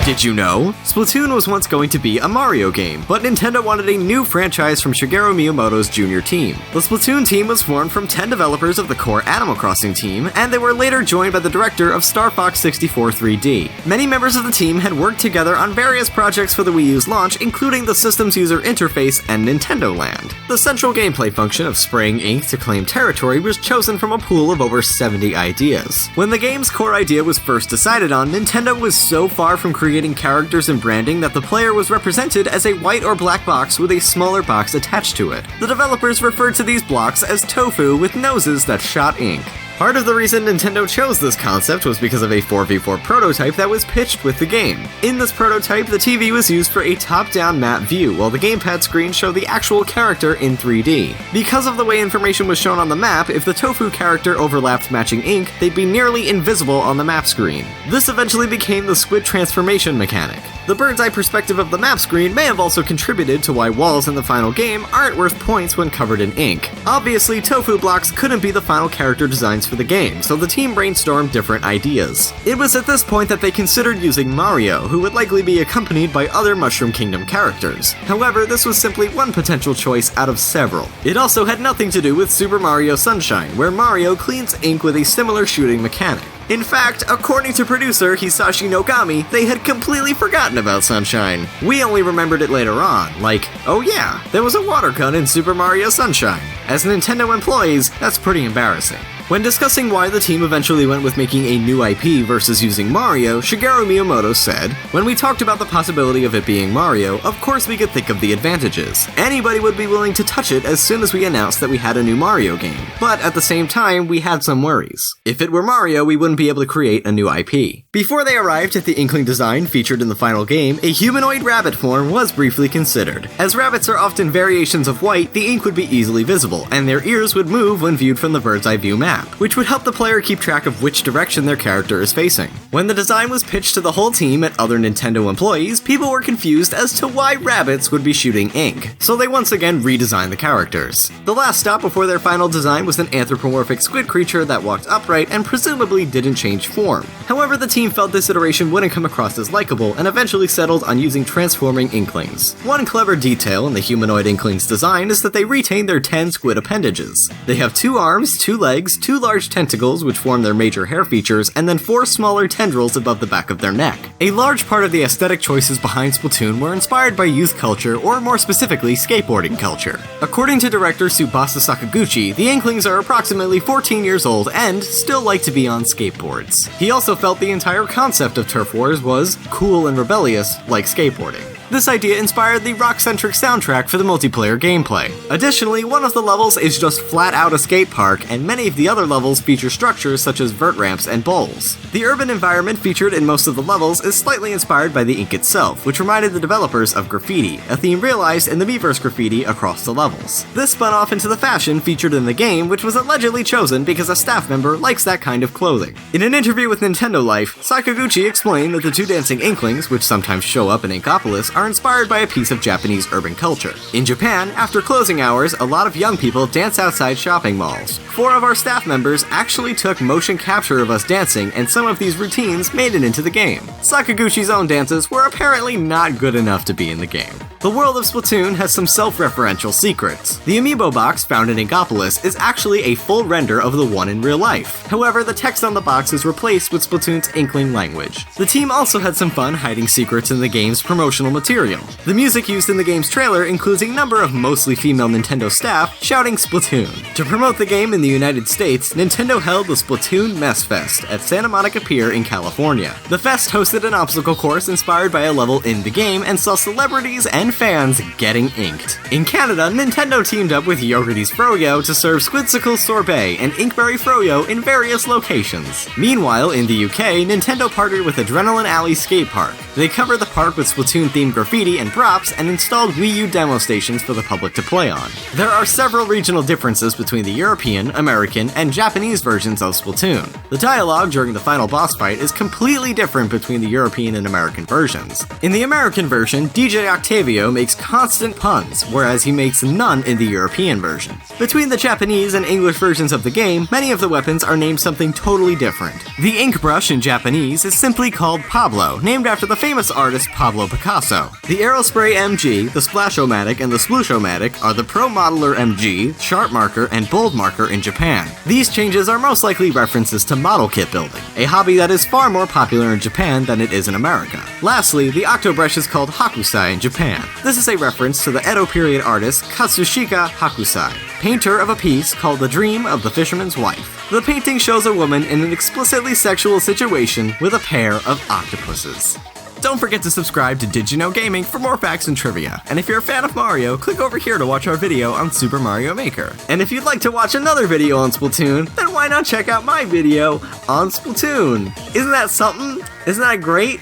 Did you know? Splatoon was once going to be a Mario game, but Nintendo wanted a new franchise from Shigeru Miyamoto's junior team. The Splatoon team was formed from 10 developers of the core Animal Crossing team, and they were later joined by the director of Star Fox 64 3D. Many members of the team had worked together on various projects for the Wii U's launch, including the system's user interface and Nintendo Land. The central gameplay function of spraying ink to claim territory was chosen from a pool of over 70 ideas. When the game's core idea was first decided on, Nintendo was so far from creating characters and branding that the player was represented as a white or black box with a smaller box attached to it. The developers referred to these blocks as tofu with noses that shot ink. Part of the reason Nintendo chose this concept was because of a 4v4 prototype that was pitched with the game. In this prototype, the TV was used for a top-down map view, while the gamepad screen showed the actual character in 3D. Because of the way information was shown on the map, if the tofu character overlapped matching ink, they'd be nearly invisible on the map screen. This eventually became the squid transformation mechanic. The bird's-eye perspective of the map screen may have also contributed to why walls in the final game aren't worth points when covered in ink. Obviously, tofu blocks couldn't be the final character designs for the game, so the team brainstormed different ideas. It was at this point that they considered using Mario, who would likely be accompanied by other Mushroom Kingdom characters. However, this was simply one potential choice out of several. It also had nothing to do with Super Mario Sunshine, where Mario cleans ink with a similar shooting mechanic. In fact, according to producer Hisashi Nogami, they had completely forgotten about Sunshine. We only remembered it later on, like, oh yeah, there was a water gun in Super Mario Sunshine. As Nintendo employees, that's pretty embarrassing. When discussing why the team eventually went with making a new IP versus using Mario, Shigeru Miyamoto said, "When we talked about the possibility of it being Mario, of course we could think of the advantages. Anybody would be willing to touch it as soon as we announced that we had a new Mario game. But at the same time, we had some worries. If it were Mario, we wouldn't be able to create a new IP." Before they arrived at the Inkling design featured in the final game, a humanoid rabbit form was briefly considered. As rabbits are often variations of white, the ink would be easily visible, and their ears would move when viewed from the bird's eye view map, which would help the player keep track of which direction their character is facing. When the design was pitched to the whole team and other Nintendo employees, people were confused as to why rabbits would be shooting ink, so they once again redesigned the characters. The last stop before their final design was an anthropomorphic squid creature that walked upright and presumably didn't change form. However, the team felt this iteration wouldn't come across as likable and eventually settled on using transforming Inklings. One clever detail in the humanoid Inklings design is that they retain their 10 squid appendages. They have 2 arms, 2 legs, 2 large tentacles which form their major hair features, and then 4 smaller tendrils above the back of their neck. A large part of the aesthetic choices behind Splatoon were inspired by youth culture, or more specifically, skateboarding culture. According to director Tsubasa Sakaguchi, the Inklings are approximately 14 years old and still like to be on skateboards. He also felt the entire concept of turf wars was cool and rebellious, like skateboarding. This idea inspired the rock-centric soundtrack for the multiplayer gameplay. Additionally, one of the levels is just flat out a skate park, and many of the other levels feature structures such as vert ramps and bowls. The urban environment featured in most of the levels is slightly inspired by the ink itself, which reminded the developers of graffiti, a theme realized in the Miiverse graffiti across the levels. This spun off into the fashion featured in the game, which was allegedly chosen because a staff member likes that kind of clothing. In an interview with Nintendo Life, Sakaguchi explained that the 2 dancing Inklings, which sometimes show up in Inkopolis, are inspired by a piece of Japanese urban culture. In Japan, after closing hours, a lot of young people dance outside shopping malls. 4 of our staff members actually took motion capture of us dancing, and some of these routines made it into the game. Sakaguchi's own dances were apparently not good enough to be in the game. The world of Splatoon has some self-referential secrets. The amiibo box found in Inkopolis is actually a full render of the one in real life. However, the text on the box is replaced with Splatoon's Inkling language. The team also had some fun hiding secrets in the game's promotional material. The music used in the game's trailer includes a number of mostly female Nintendo staff shouting Splatoon. To promote the game in the United States, Nintendo held the Splatoon Mess Fest at Santa Monica Pier in California. The fest hosted an obstacle course inspired by a level in the game and saw celebrities and fans getting inked. In Canada, Nintendo teamed up with Yogurt's Froyo to serve Squidsicle Sorbet and Inkberry Froyo in various locations. Meanwhile, in the UK, Nintendo partnered with Adrenaline Alley Skate Park. They covered the park with Splatoon-themed graffiti and props and installed Wii U demo stations for the public to play on. There are several regional differences between the European, American, and Japanese versions of Splatoon. The dialogue during the final boss fight is completely different between the European and American versions. In the American version, DJ Octavio Mario makes constant puns, whereas he makes none in the European version. Between the Japanese and English versions of the game, many of the weapons are named something totally different. The ink brush in Japanese is simply called Pablo, named after the famous artist Pablo Picasso. The Aerospray MG, the Splashomatic, and the Splooshomatic are the Pro Modeler MG, Sharp Marker, and Bold Marker in Japan. These changes are most likely references to model kit building, a hobby that is far more popular in Japan than it is in America. Lastly, the Octobrush is called Hakusai in Japan. This is a reference to the Edo period artist Katsushika Hakusai, painter of a piece called The Dream of the Fisherman's Wife. The painting shows a woman in an explicitly sexual situation with a pair of octopuses. Don't forget to subscribe to Did You Know Gaming for more facts and trivia. And if you're a fan of Mario, click over here to watch our video on Super Mario Maker. And if you'd like to watch another video on Splatoon, then why not check out my video on Splatoon? Isn't that something? Isn't that great?